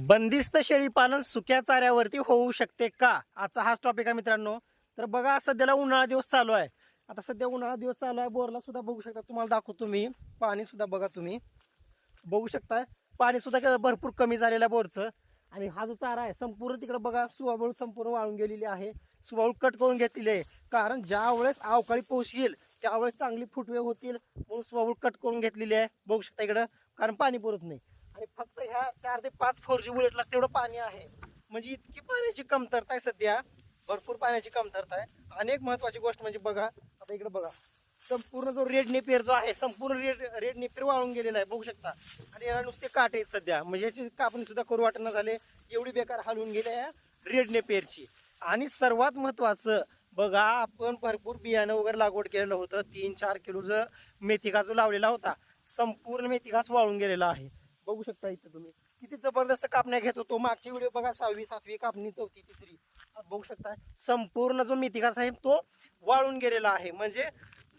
बंदिस्त शेळी पालन सुक्या चाऱ्यावरती होऊ शकते का? आजचा हाच टॉपिक आहे मित्रांनो. तर बघा सध्याला उन्हाळा दिवस चालू आहे. आता सध्या उन्हाळा दिवस चालू आहे. बोरला सुद्धा बघू शकता, तुम्हाला दाखवतो मी. पाणी सुद्धा बघा, तुम्ही बघू शकता पाणी सुद्धा भरपूर कमी झालेलं आहे बोरचं. आणि हा जो चारा आहे संपूर्ण तिकडे बघा सुवाबूळ संपूर्ण वाळून गेलेली आहे. सुवाबूळ कट करून घेतलेली आहे, कारण ज्या वेळेस अवकाळी पाऊस येईल त्यावेळेस चांगली फुटवे होतील म्हणून सुवाबूळ कट करून घेतलेली आहे. बघू शकता इकडं, कारण पाणी पुरत नाही. आणि फक्त ह्या 4 ते 5 4G बुलेटलाच तेवढं पाणी आहे. म्हणजे इतकी पाण्याची कमतरता आहे सध्या, भरपूर पाण्याची कमतरता आहे. अनेक महत्वाची गोष्ट म्हणजे बघा, आता इकडे बघा संपूर्ण जो रेड नेपियर जो आहे संपूर्ण रेड नेपियर वाळून गेलेला आहे, बघू शकता. आणि याला नुसते काटे आहेत सध्या, म्हणजे याची कापणी सुद्धा करू वाटणं झाले, एवढी बेकार हलवून गेले आहे रेड नेपियरची. आणि सर्वात महत्वाचं बघा, आपण भरपूर बियाणं वगैरे लागवड केलेलं होतं. 3-4 किलोचं मेथी जो लावलेला होता, संपूर्ण मेथी घास वाळून गेलेला आहे. बघू शकता इथं तुम्ही किती जबरदस्त कापण्या घेत होतो. मागची व्हिडिओ बघा, 6वी 7वी कापणी, 4थी 3री. बघू शकता संपूर्ण जो मेथी घास आहे तो वाळून गेलेला आहे, म्हणजे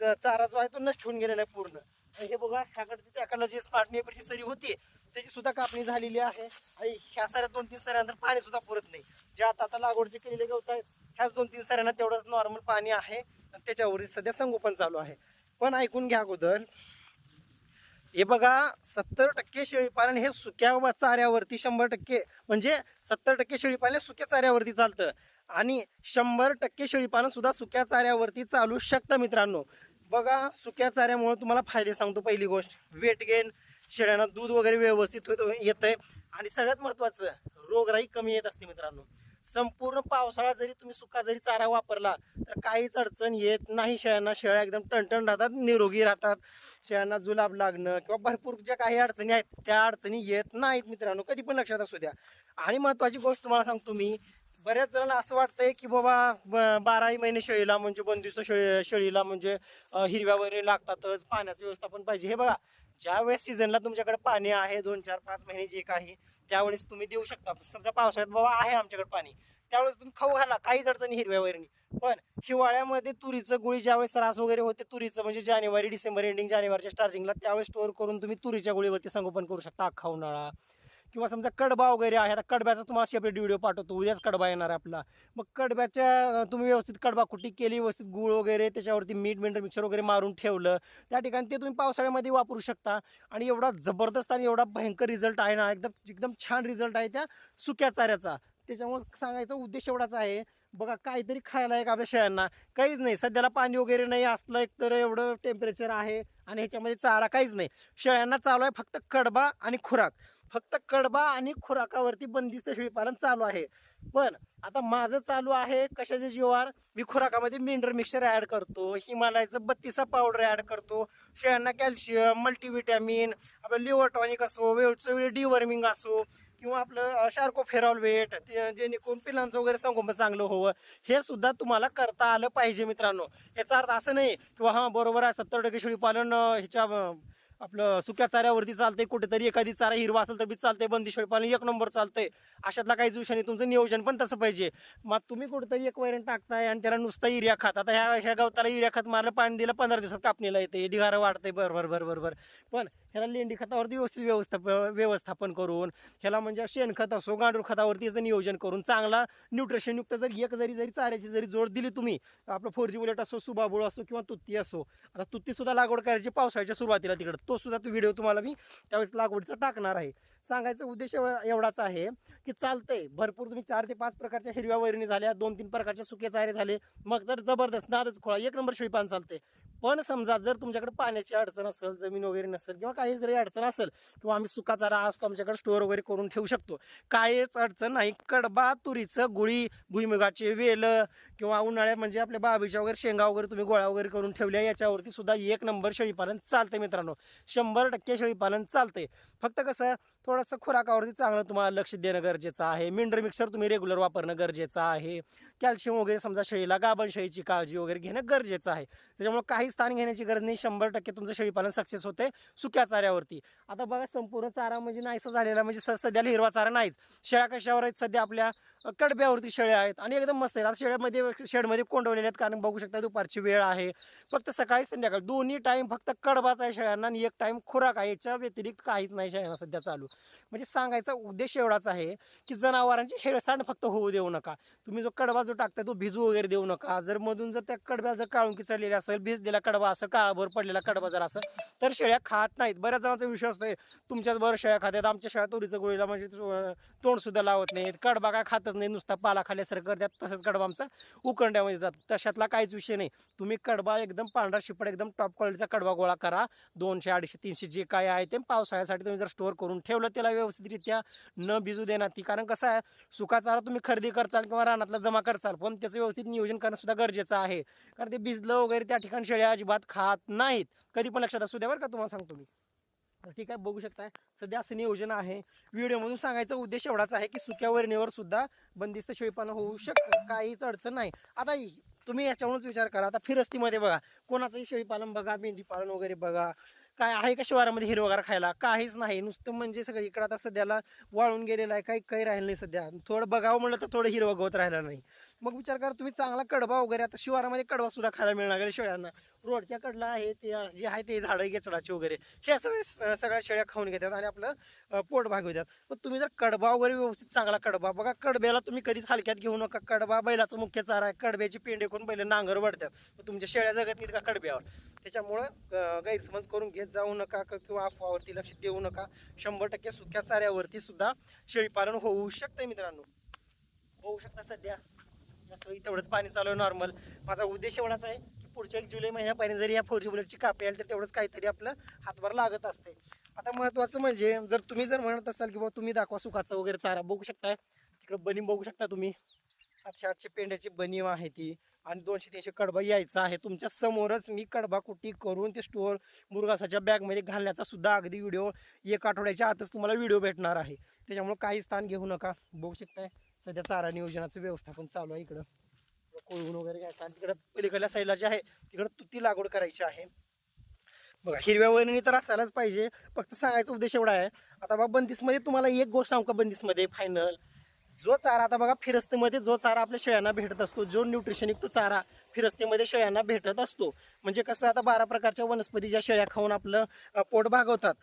चारा जो आहे तो नष्ट होऊन गेलेला आहे पूर्ण. हे बघा, ह्याकडे त्याकडे जी स्मार्ट नेपरची सरी होती त्याची सुद्धा कापणी झालेली आहे. आणि ह्या साऱ्या 2-3 सऱ्यांतर पाणी सुद्धा पुरत नाही. जे आता लागवडचे केलेले गवत आहेत ह्याच 2-3 सऱ्यांना तेवढंच नॉर्मल पाणी आहे आणि त्याच्यावरती सध्या संगोपन चालू आहे. पण ऐकून घ्या अगोदर, हे बघा 70% शेळीपालन हे सुक्या चाऱ्यावरती, 100% म्हणजे 70% शेळीपालन सुक्या चाऱ्यावरती चालतं. आणि 100% शेळीपालन सुद्धा सुक्या चाऱ्यावरती चालू शकतं मित्रांनो. बघा, सुक्या चाऱ्यामुळे तुम्हाला फायदे सांगतो. पहिली गोष्ट, वेट गेन, शेळ्यांना दूध वगैरे व्यवस्थित येतंय. आणि सगळ्यात महत्त्वाचं, रोगराई कमी येत असते मित्रांनो. संपूर्ण पावसाळा जरी तुम्ही सुका जरी चारा वापरला तर काहीच अडचण येत नाही शेळ्यांना. शेळ्या एकदम टणटण राहतात, निरोगी राहतात. शेळ्यांना जुलाब लागणं किंवा भरपूर ज्या काही अडचणी आहेत त्या अडचणी येत नाहीत मित्रांनो, कधी पण लक्षात असू द्या. आणि महत्त्वाची गोष्ट तुम्हाला सांगतो मी, बऱ्याच जणांना असं वाटतंय की बाबा 12ही महिने शेळीला म्हणजे बंदिस्त शेळीला म्हणजे हिरव्या वगैरे लागतातच, पाण्याचं व्यवस्थापन पाहिजे. हे बघा, ज्या वेळेस सीझनला तुमच्याकडे पाणी आहे 2-4-5 महिने जे काही, त्यावेळेस तुम्ही देऊ शकता. समजा पावसाळ्यात बाबा आहे आमच्याकडे पाणी, त्यावेळेस तुम्ही खाऊ घाला, काहीच अडचणी हिरव्या वगैरे. पण हिवाळ्यामध्ये तुरीचं गोळी ज्यावेळेस त्रास वगैरे होते तुरीचं, म्हणजे जानेवारी डिसेंबर एंडिंग, जानेवारीच्या स्टार्टिंगला, त्यावेळेस स्टोअर करून तुम्ही तुरीच्या गोळीवरती संगोपन करू शकता अख्खा उन्हाळा. किंवा समजा कडबा वगैरे आहे, आता कडब्याचा तुम्हाला सेपरेट व्हिडिओ पाठवतो, उद्याच कडबा येणार आहे आपला. मग कडब्याच्या तुम्ही व्यवस्थित कडबा कुटी केली, व्यवस्थित गूळ वगैरे त्याच्यावरती मीठ मिक्सर वगैरे मारून ठेवलं, त्या ठिकाणी ते तुम्ही पावसाळ्यामध्ये वापरू शकता. आणि एवढा जबरदस्त आणि एवढा भयंकर रिझल्ट आहे ना, एकदम एकदम छान रिझल्ट आहे त्या सुक्या चाऱ्याचा. त्याच्यामुळे सांगायचा उद्देश एवढाच आहे, बघा काहीतरी खायला एक आपल्या शेळ्यांना काहीच नाही. सध्याला पाणी वगैरे नाही असलं, एक तर एवढं टेम्परेचर आहे आणि ह्याच्यामध्ये चारा काहीच नाही. शेळ्यांना चालू आहे फक्त कडबा आणि खुराक, फक्त कडबा आणि खुराकावरती बंदिस्त शेळीपालन चालू आहे. पण आता माझं चालू आहे कशाच्या जीवावर, मी खुराकामध्ये मिनरल मिक्सर ॲड करतो, हिमालयाचं 32 पावडर ॲड करतो. शेळ्यांना कॅल्शियम, मल्टीव्हिटॅमिन, आपलं लिव्हर टॉनिक असो, वेळचं वेळ डिवर्मिंग असो, किंवा आपलं शार्कोफेरॉल वेट, जेणेकरून पिलांचं वगैरे संगोपन चांगलं व्हावं, हे सुद्धा तुम्हाला करता आलं पाहिजे मित्रांनो. याचा अर्थ असं नाही किंवा हां बरोबर आहे 70% शेळीपालन ह्याच्या आपलं सुक्या चाऱ्यावरती चालतंय, कुठेतरी एखादी चारा हिरवा असेल तर बी चालतंय, बंदी शेळीपालन 1 नंबर चालतंय, अशातला काहीच विषय नाही. तुमचं नियोजन पण तसं पाहिजे. मग तुम्ही कुठेतरी एक वैरण टाकताय आणि त्याला नुसता युरिया खात, आता ह्या गवताला युरिया खत मारलं, पाणी दिलं, 15 दिवसात कापणीला येते, ढिगारं वाढतंय, बरोबर. पण ह्याला लेंडी खतावरती व्यवस्थित व्यवस्थापन करून, ह्याला म्हणजे शेणखत असो, गांडूळ खतावरती याचं नियोजन करून, चांगला न्यूट्रिशनयुक्त जरी चाऱ्याची जोड दिली तुम्ही, आपलं 4G बुलेट असो, सुबाबूळ असो किंवा तुत्ती असो. आता तुत्ती सुद्धा लागवड करायची पावसाळ्याच्या सुरुवातीला, तिकडं तो सुद्धा व्हिडिओ तुम्हाला मी त्यावेळेस लागवडीचा टाकणार आहे. सांगायचा उद्देश एवढाच आहे की चालतंय भरपूर, तुम्ही 4 ते 5 प्रकारच्या हिरव्या वैरणी झाल्या, 2-3 प्रकारचे सुके चारे झाले, मग तर जबरदस्त नादच खोळा, 1 नंबर शेळीपालन चालते. पण समजा जर तुमच्याकडे पाण्याची अडचण असेल, जमीन वगैरे नसेल किंवा काही जरी अडचण असेल, किंवा आम्ही सुका चारा असतो आमच्याकडे स्टोअर वगैरे करून ठेवू शकतो, काहीच अडचण नाही. कडबा, तुरीचं गुळी, भुईमुगाचे वेल किंवा उन्हाळ्यात म्हणजे आपल्या बाबीच्या वगैरे शेंगा वगैरे तुम्ही गोळा वगैरे करून ठेवल्या, याच्यावरती सुद्धा 1 नंबर शेळीपालन चालते मित्रांनो. 100% शेळीपालन चालते. फक्त कसं थोडंसं खुराकावरती चांगलं तुम्हाला लक्ष देणं गरजेचं आहे. मिनरल मिक्सर तुम्ही रेग्युलर वापरणं गरजेचं आहे. कॅल्शियम वगैरे समजा शेळीला, गाभण शेळीची काळजी वगैरे घेणं गरजेचं आहे. त्याच्यामुळे काही स्थान घेण्याची गरज नाही. 100% तुमचं शेळीपालन सक्सेस होते सुक्या चाऱ्यावरती. आता बघा संपूर्ण चारा म्हणजे नाहीसा झालेला, म्हणजे सध्याला हिरवा चारा नाहीच. शेळ्या कशावर आहेत सध्या, आपल्या कडब्यावरती शेळ्या आहेत आणि एकदम मस्त आहेत. आता शेडमध्ये कोंडवलेले आहेत, कारण बघू शकता दुपारची वेळ आहे. फक्त सकाळी संध्याकाळ दोन्ही टाईम फक्त कडबाच आहे शेळ्यांना आणि 1 टाईम खुराक आहे. याच्या व्यतिरिक्त काहीच नाही शेळ्यांना सध्या चालू. म्हणजे सांगायचा उद्देश एवढाच आहे की जनावरांची हेळसांड फक्त होऊ देऊ नका. तुम्ही जो कडबा जो टाकताय तो भिजू वगैरे देऊ नका. जर मधून जर त्या कडब्याला जर काळुंकी चढलेली असेल, भिजलेला कडबा असं काळाभर पडलेला कडबा जर असेल तर शेळ्या खात नाहीत. बऱ्याच जणांचा विश्वास आहे तुमच्याच बरं शेळ्या खात्यात, आमच्या शेळ्या तुरीचं गोळीला म्हणजे तोंड सुद्धा लावत नाहीत, कडबा काय खातच नाही, नुसता पाला खाल्ल्यासारखं करतात, तसंच कडबा आमचा उकंड्यामध्ये जातो. तशातला काहीच विषय नाही. तुम्ही कडबा एकदम पांढरा शिपट एकदम टॉप क्वालिटीचा कडबा गोळा करा. 200, 250, 300 जे काय आहे ते पावसाळ्यासाठी तुम्ही जर स्टोअर करून ठेवलं त्याला व्यवस्थितरित्या न भिजू देणार ती. कारण कसं आहे सुका चारा तुम्ही खरेदी करचाल किंवा रानातला जमा करचाल पण त्याचं व्यवस्थित नियोजन करणं सुद्धा गरजेचं आहे. कारण ते भिजलं वगैरे त्या ठिकाणी शेळ्या अजिबात खात नाहीत. कधी पण लक्षात असू द्या बरं का, तुम्हाला सांगतो मी. ठीक आहे, बघू शकताय सध्या असं नियोजन आहे. व्हिडिओमधून सांगायचा उद्देश एवढाच आहे की सुक्या वरणीवर सुद्धा बंदिस्त शेळीपालन होऊ शकतं, काहीच अडचण नाही. आता तुम्ही याच्यावरूनच विचार करा, आता फिरस्तीमध्ये बघा कोणाचंही शेळीपालन बघा, मेंढीपालन वगैरे बघा, काय आहे का शिवारामध्ये हिरवगार खायला? काहीच नाही. नुसतं म्हणजे सगळं इकडं आता सध्याला वाळून गेलेलं आहे, काही राहिलं नाही. सध्या थोडं बघावं म्हणलं तर थोडं हिरवं गवत राहिलं नाही. मग विचार करा तुम्ही चांगला कडबा वगैरे, आता शिवारामध्ये कडबा सुद्धा खायला मिळणार गेले शेळ्यांना. रोडच्या कडला आहे ते जे आहे ते झाडं गेचडाचे वगैरे हे सगळ्या शेळ्या खाऊन घेतात आणि आपलं पोट भागवतात. पण तुम्ही जर कडबा वगैरे व्यवस्थित चांगला कडबा बघा, कडब्याला तुम्ही कधीच हलक्यात घेऊ नका. कडबा बैलाचा मुख्य चारा आहे. कडब्याची पेंडे करून बैल नांगर वडतात, तुमच्या शेळ्या जगत नाहीत का कडब्यावर. त्याच्यामुळं गैरसमज करून घेत जाऊ नका किंवा अफवावरती लक्ष देऊ नका. 100% सुक्या चाऱ्यावरती सुद्धा शेळीपालन होऊ शकतं मित्रांनो. होऊ शकतं. सध्या मस्त तेवढंच पाणी चालू आहे नॉर्मल. माझा उद्देश एवढाच आहे की पुढच्या 1 जुलै महिन्यापर्यंत जरी या 4G बुलेटची कापी आली तर तेवढंच काहीतरी आपलं हातभार लागत असते. आता महत्त्वाचं म्हणजे जर तुम्ही जर म्हणत असाल की बाबा तुम्ही दाखवा सुखाचा वगैरे चारा, बघू शकता तिकडे बनीम बघू शकता तुम्ही. 700-800 पेंड्याची बनीम आहे ती आणि 200-300 कडबा यायचा आहे. तुमच्या समोरच मी कडबा कुटी करून ते स्टोअर मुरघासाच्या बॅगमध्ये घालण्याचा सुद्धा अगदी व्हिडिओ 1 आठवड्याच्या आतच तुम्हाला व्हिडिओ भेटणार आहे. त्याच्यामुळे काही स्थान घेऊ नका. बघू शकताय सध्या चारा नियोजनाचं व्यवस्थापन चालू आहे. इकडं कोळवून वगैरे घ्यायचं आणि तिकडं पलीकडल्या साईडला जे आहे तिकडं तुती लागवड करायची आहे. बघा हिरव्या वहिनी तर असायलाच पाहिजे. फक्त सांगायचा उद्देश एवढा आहे. आता बघा बंदिस्तमध्ये तुम्हाला एक गोष्ट सांगू का, बंदिस्तमध्ये फायनल जो चारा आता बघा फिरस्तीमध्ये जो चारा आपल्या शेळ्यांना भेटत असतो, जो न्यूट्रिशनयुक्त चारा फिरस्तीमध्ये शेळ्यांना भेटत असतो, म्हणजे कसं आता 12 प्रकारच्या वनस्पती ज्या शेळ्या खाऊन आपलं पोट भागवतात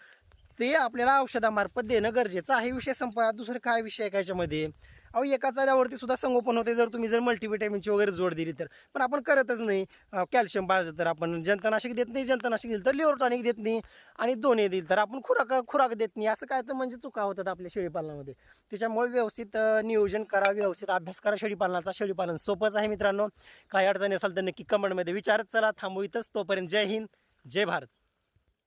ते आपल्याला औषधामार्फत देणं गरजेचं आहे. विषय संपला. दुसरं काय विषय आहे का याच्यामध्ये? अहो एका चाऱ्यावरती सुद्धा संगोपन होते जर तुम्ही जर मल्टीव्हिटॅमिनची वगैरे जोड दिली तर. पण आपण करतच नाही. कॅल्शियम पाहिजे तर आपण जंतनाशक देत नाही, जंतनाशक दिलं तर लिव्हर टॉनिक देत नाही, आणि दोन्ही दिलं तर आपण खुराक देत नाही. असं काय तर म्हणजे चुका होतात आपल्या शेळीपालनामध्ये. त्याच्यामुळे व्यवस्थित नियोजन करा, व्यवस्थित अभ्यास करा शेळीपालनाचा. शेळीपालन सोपंच आहे मित्रांनो. काही अडचणी असेल तर नक्की कमेंटमध्ये विचारत चला. थांबू इथंच. तोपर्यंत जय हिंद, जय भारत.